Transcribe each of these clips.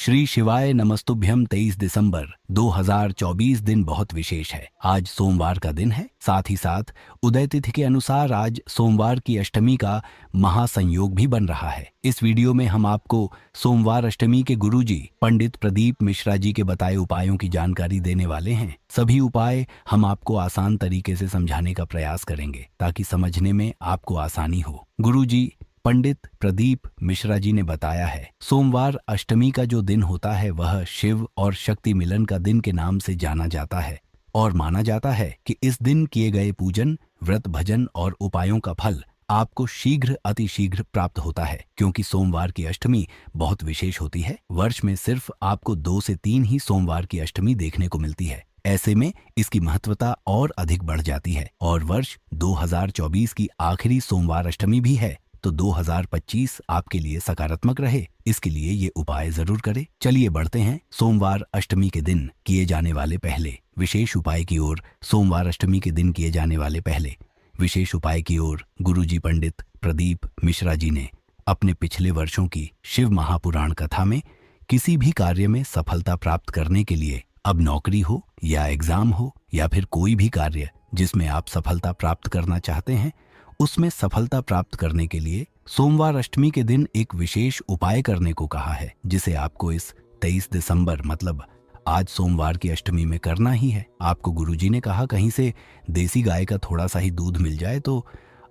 श्री शिवाय नमस्तुभ्यम। 23 दिसंबर 2024 दिन बहुत विशेष है। आज सोमवार का दिन है। साथ ही साथ उदय तिथि के अनुसार आज सोमवार की अष्टमी का महासंयोग भी बन रहा है। इस वीडियो में हम आपको सोमवार अष्टमी के गुरुजी पंडित प्रदीप मिश्रा जी के बताए उपायों की जानकारी देने वाले हैं। सभी उपाय हम आपको आसान तरीके से समझाने का प्रयास करेंगे ताकि समझने में आपको आसानी हो। गुरुजी पंडित प्रदीप मिश्रा जी ने बताया है, सोमवार अष्टमी का जो दिन होता है वह शिव और शक्ति मिलन का दिन के नाम से जाना जाता है और माना जाता है कि इस दिन किए गए पूजन, व्रत, भजन और उपायों का फल आपको शीघ्र अतिशीघ्र प्राप्त होता है। क्योंकि सोमवार की अष्टमी बहुत विशेष होती है। वर्ष में सिर्फ आपको 2 से 3 ही सोमवार की अष्टमी देखने को मिलती है। ऐसे में इसकी महत्वता और अधिक बढ़ जाती है और वर्ष 2024 की आखिरी सोमवार अष्टमी भी है, तो 2025 आपके लिए सकारात्मक रहे, इसके लिए ये उपाय जरूर करें। चलिए बढ़ते हैं सोमवार अष्टमी के दिन किए जाने वाले पहले विशेष उपाय की ओर। सोमवार अष्टमी के दिन किए जाने वाले पहले विशेष उपाय की ओर गुरुजी पंडित प्रदीप मिश्रा जी ने अपने पिछले वर्षों की शिव महापुराण कथा में किसी भी कार्य में सफलता प्राप्त करने के लिए, अब नौकरी हो या एग्जाम हो या फिर कोई भी कार्य जिसमें आप सफलता प्राप्त करना चाहते हैं, उसमें सफलता प्राप्त करने के लिए सोमवार अष्टमी के दिन एक विशेष उपाय करने को कहा है, जिसे आपको इस 23 दिसंबर मतलब आज सोमवार की अष्टमी में करना ही है। आपको गुरुजी ने कहा कहीं से देसी गाय का थोड़ा सा ही दूध मिल जाए तो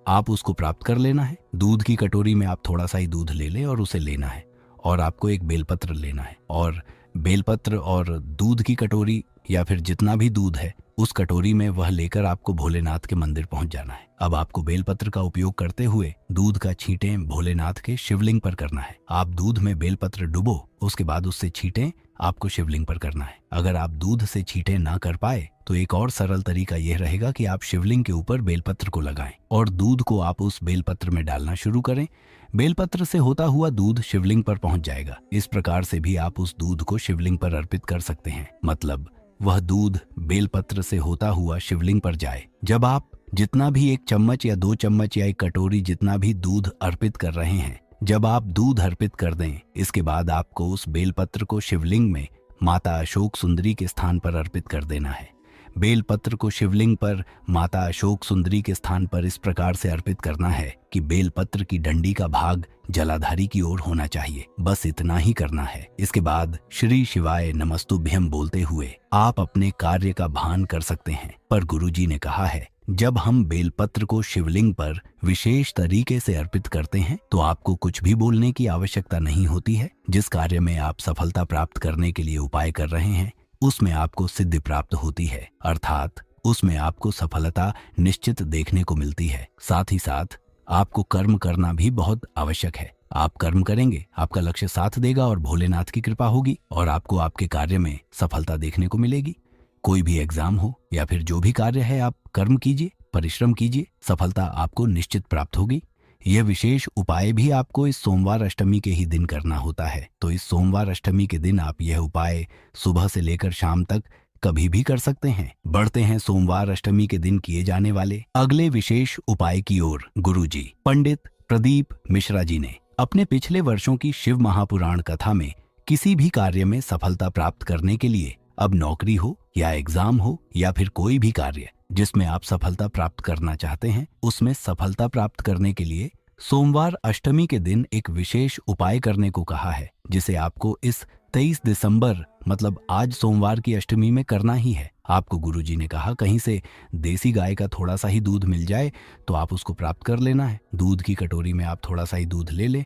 आप उसको प्राप्त कर लेना है। दूध की कटोरी में आप थोड़ा सा ही दूध ले लें और उसे लेना है और आपको एक बेलपत्र लेना है और बेलपत्र और दूध की कटोरी या फिर जितना भी दूध है उस कटोरी में वह लेकर आपको भोलेनाथ के मंदिर पहुंच जाना है। अब आपको बेलपत्र का उपयोग करते हुए दूध का छींटें भोलेनाथ के शिवलिंग पर करना है। आप दूध में बेलपत्र डुबो, उसके बाद उससे छींटें आपको शिवलिंग पर करना है। अगर आप दूध से छींटें ना कर पाए तो एक और सरल तरीका यह रहेगा कि आप शिवलिंग के ऊपर बेलपत्र को लगाएं और दूध को आप उस बेलपत्र में डालना शुरू करें। बेलपत्र से होता हुआ दूध शिवलिंग पर पहुंच जाएगा। इस प्रकार से भी आप उस दूध को शिवलिंग पर अर्पित कर सकते हैं, मतलब वह दूध बेलपत्र से होता हुआ शिवलिंग पर जाए। जब आप जितना भी 1 चम्मच या 2 चम्मच या 1 कटोरी जितना भी दूध अर्पित कर रहे हैं, जब आप दूध अर्पित कर दें, इसके बाद आपको उस बेलपत्र को शिवलिंग में माता अशोक सुंदरी के स्थान पर अर्पित कर देना है। बेलपत्र को शिवलिंग पर माता अशोक सुंदरी के स्थान पर इस प्रकार से अर्पित करना है कि बेलपत्र की डंडी का भाग जलाधारी की ओर होना चाहिए। बस इतना ही करना है। इसके बाद श्री शिवाय नमस्तुभ्यम बोलते हुए आप अपने कार्य का भान कर सकते हैं। पर गुरुजी ने कहा है, जब हम बेलपत्र को शिवलिंग पर विशेष तरीके से अर्पित करते हैं तो आपको कुछ भी बोलने की आवश्यकता नहीं होती है। जिस कार्य में आप सफलता प्राप्त करने के लिए उपाय कर रहे हैं उसमें आपको सिद्धि प्राप्त होती है, अर्थात उसमें आपको सफलता निश्चित देखने को मिलती है। साथ ही साथ आपको कर्म करना भी बहुत आवश्यक है। आप कर्म करेंगे, आपका लक्ष्य साथ देगा और भोलेनाथ की कृपा होगी और आपको आपके कार्य में सफलता देखने को मिलेगी। कोई भी एग्जाम हो या फिर जो भी कार्य है, आप कर्म कीजिए, परिश्रम कीजिए, सफलता आपको निश्चित प्राप्त होगी। यह विशेष उपाय भी आपको इस सोमवार अष्टमी के ही दिन करना होता है। तो इस सोमवार अष्टमी के दिन आप यह उपाय सुबह से लेकर शाम तक कभी भी कर सकते हैं। बढ़ते हैं सोमवार अष्टमी के दिन किए जाने वाले अगले विशेष उपाय की ओर। गुरुजी पंडित प्रदीप मिश्रा जी ने अपने पिछले वर्षों की शिव महापुराण कथा में किसी भी कार्य में सफलता प्राप्त करने के लिए, अब नौकरी हो या एग्जाम हो या फिर कोई भी कार्य जिसमें आप सफलता प्राप्त करना चाहते हैं, उसमें सफलता प्राप्त करने के लिए सोमवार अष्टमी के दिन एक विशेष उपाय करने को कहा है, जिसे आपको इस 23 दिसंबर मतलब आज सोमवार की अष्टमी में करना ही है। आपको गुरुजी ने कहा कहीं से देसी गाय का थोड़ा सा ही दूध मिल जाए तो आप उसको प्राप्त कर लेना है। दूध की कटोरी में आप थोड़ा सा ही दूध ले लें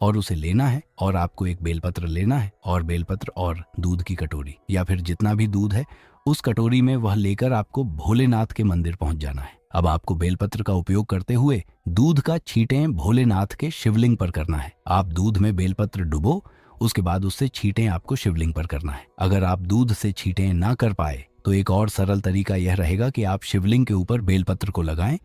और उसे लेना है और आपको एक बेलपत्र लेना है और बेलपत्र और दूध की कटोरी या फिर जितना भी दूध है उस कटोरी में वह लेकर आपको भोलेनाथ के मंदिर पहुंच जाना है। अब आपको बेलपत्र का उपयोग करते हुए दूध का छींटें भोलेनाथ के शिवलिंग पर करना है। आप दूध में बेलपत्र डुबो, उसके बाद उससे छींटें आपको शिवलिंग पर करना है। अगर आप दूध से छींटें ना कर पाए तो एक और सरल तरीका यह रहेगा कि आप शिवलिंग के ऊपर बेलपत्र को लगाएं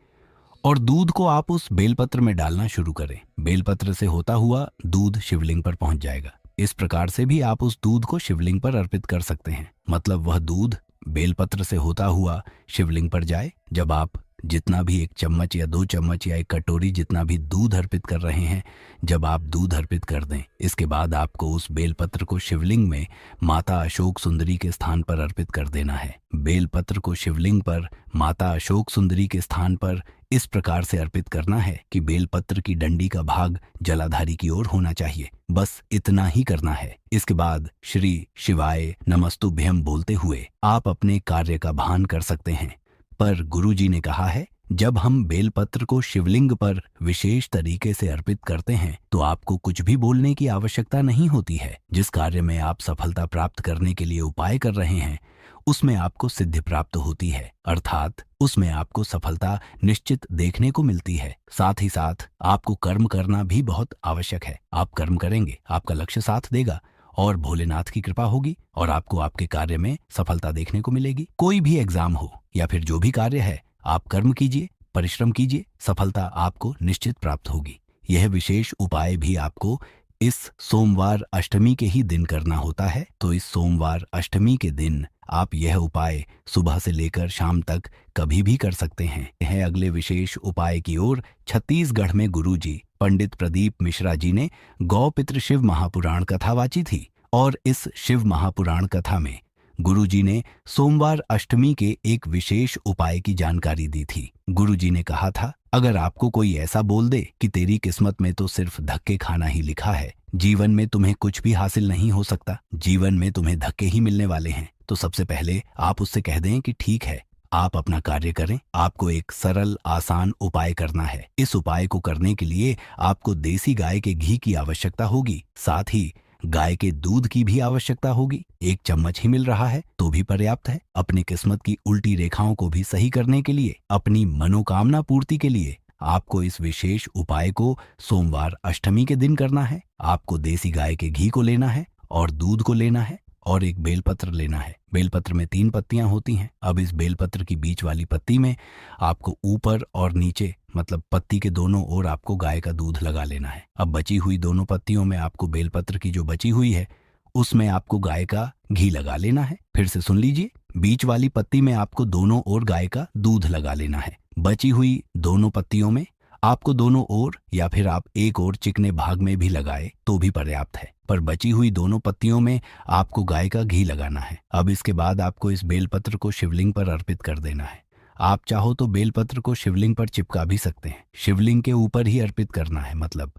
और दूध को आप उस बेलपत्र में डालना शुरू करें। बेलपत्र से होता हुआ दूध शिवलिंग पर पहुंच जाएगा। इस प्रकार से भी आप उस दूध को शिवलिंग पर अर्पित कर सकते हैं, मतलब वह दूध बेलपत्र से होता हुआ शिवलिंग पर जाए। जब आप जितना भी 1 चम्मच या 2 चम्मच या 1 कटोरी जितना भी दूध अर्पित कर रहे हैं, जब आप दूध अर्पित कर दें, इसके बाद आपको उस बेलपत्र को शिवलिंग में माता अशोक सुंदरी के स्थान पर अर्पित कर देना है। बेलपत्र को शिवलिंग पर माता अशोक सुंदरी के स्थान पर इस प्रकार से अर्पित करना है कि बेलपत्र की डंडी का भाग जलाधारी की ओर होना चाहिए। बस इतना ही करना है। इसके बाद श्री शिवाय नमस्तुभ्यम बोलते हुए आप अपने कार्य का भान कर सकते हैं। पर गुरुजी ने कहा है, जब हम बेलपत्र को शिवलिंग पर विशेष तरीके से अर्पित करते हैं तो आपको कुछ भी बोलने की आवश्यकता नहीं होती है। जिस कार्य में आप सफलता प्राप्त करने के लिए उपाय कर रहे हैं उसमें आपको सिद्धि प्राप्त होती है, अर्थात उसमें आपको सफलता निश्चित देखने को मिलती है। साथ ही साथ आपको कर्म करना भी बहुत आवश्यक है। आप कर्म करेंगे, आपका लक्ष्य साथ देगा और भोलेनाथ की कृपा होगी और आपको आपके कार्य में सफलता देखने को मिलेगी। कोई भी एग्जाम हो या फिर जो भी कार्य है, आप कर्म कीजिए, परिश्रम कीजिए, सफलता आपको निश्चित प्राप्त होगी। यह विशेष उपाय भी आपको इस सोमवार अष्टमी के ही दिन करना होता है। तो इस सोमवार अष्टमी के दिन आप यह उपाय सुबह से लेकर शाम तक कभी भी कर सकते हैं। यह अगले विशेष उपाय की ओर छत्तीसगढ़ में गुरुजी पंडित प्रदीप मिश्रा जी ने गौ पितृ शिव महापुराण कथा वाची थी और इस शिव महापुराण कथा में गुरुजी ने सोमवार अष्टमी के एक विशेष उपाय की जानकारी दी थी। गुरुजी ने कहा था, अगर आपको कोई ऐसा बोल दे कि तेरी किस्मत में तो सिर्फ धक्के खाना ही लिखा है, जीवन में तुम्हें कुछ भी हासिल नहीं हो सकता, जीवन में तुम्हें धक्के ही मिलने वाले हैं, तो सबसे पहले आप उससे कह दें कि ठीक है, आप अपना कार्य करें। आपको एक सरल आसान उपाय करना है। इस उपाय को करने के लिए आपको देसी गाय के घी की आवश्यकता होगी, साथ ही गाय के दूध की भी आवश्यकता होगी। 1 चम्मच ही मिल रहा है तो भी पर्याप्त है। अपनी किस्मत की उल्टी रेखाओं को भी सही करने के लिए, अपनी मनोकामना पूर्ति के लिए आपको इस विशेष उपाय को सोमवार अष्टमी के दिन करना है। आपको देसी गाय के घी को लेना है और दूध को लेना है और एक बेलपत्र लेना है। बेलपत्र में 3 पत्तियां होती हैं। अब इस बेलपत्र की बीच वाली पत्ती में आपको ऊपर और नीचे, मतलब पत्ती के दोनों ओर आपको गाय का दूध लगा लेना है। अब बची हुई दोनों पत्तियों में आपको बेलपत्र की जो बची हुई है उसमें आपको गाय का घी लगा लेना है। फिर से सुन लीजिए, बीच वाली पत्ती में आपको दोनों ओर गाय का दूध लगा लेना है। बची हुई दोनों पत्तियों में आपको दोनों ओर या फिर आप एक ओर चिकने भाग में भी लगाए तो भी पर्याप्त है, पर बची हुई दोनों पत्तियों में आपको गाय का घी लगाना है। अब इसके बाद आपको इस बेलपत्र को शिवलिंग पर अर्पित कर देना है। आप चाहो तो बेलपत्र को शिवलिंग पर चिपका भी सकते हैं। शिवलिंग के ऊपर ही अर्पित करना है, मतलब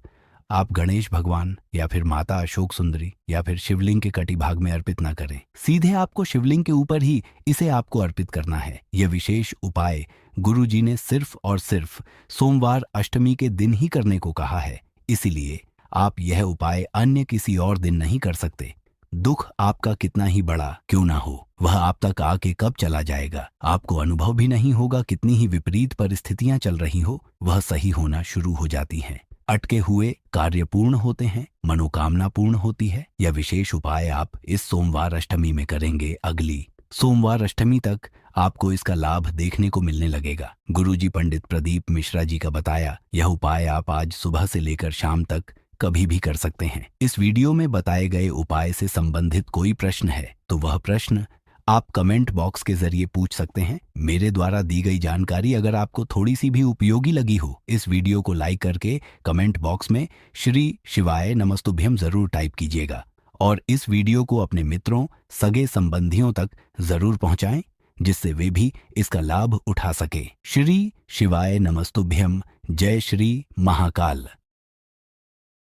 आप गणेश भगवान या फिर माता अशोक सुंदरी या फिर शिवलिंग के कटी भाग में अर्पित ना करें, सीधे आपको शिवलिंग के ऊपर ही इसे आपको अर्पित करना है। यह विशेष उपाय गुरुजी ने सिर्फ और सिर्फ सोमवार अष्टमी के दिन ही करने को कहा है, इसीलिए आप यह उपाय अन्य किसी और दिन नहीं कर सकते। दुख आपका कितना ही बड़ा क्यों ना हो, वह आप तक आके कब चला जाएगा आपको अनुभव भी नहीं होगा। कितनी ही विपरीत परिस्थितियां चल रही हो, वह सही होना शुरू हो जाती हैं। अटके हुए कार्य पूर्ण होते हैं, मनोकामना पूर्ण होती है। यह विशेष उपाय आप इस सोमवार अष्टमी में करेंगे। अगली सोमवार अष्टमी तक आपको इसका लाभ देखने को मिलने लगेगा। गुरुजी पंडित प्रदीप मिश्रा जी का बताया यह उपाय आप आज सुबह से लेकर शाम तक कभी भी कर सकते हैं। इस वीडियो में बताए गए उपाय से संबंधित कोई प्रश्न है तो वह प्रश्न आप कमेंट बॉक्स के जरिए पूछ सकते हैं। मेरे द्वारा दी गई जानकारी अगर आपको थोड़ी सी भी उपयोगी लगी हो, इस वीडियो को लाइक करके कमेंट बॉक्स में श्री शिवाय नमस्तुभ्यम जरूर टाइप कीजिएगा और इस वीडियो को अपने मित्रों, सगे संबंधियों तक जरूर पहुंचाएं, जिससे वे भी इसका लाभ उठा सके। श्री शिवाय नमस्तुभ्यम। जय श्री महाकाल।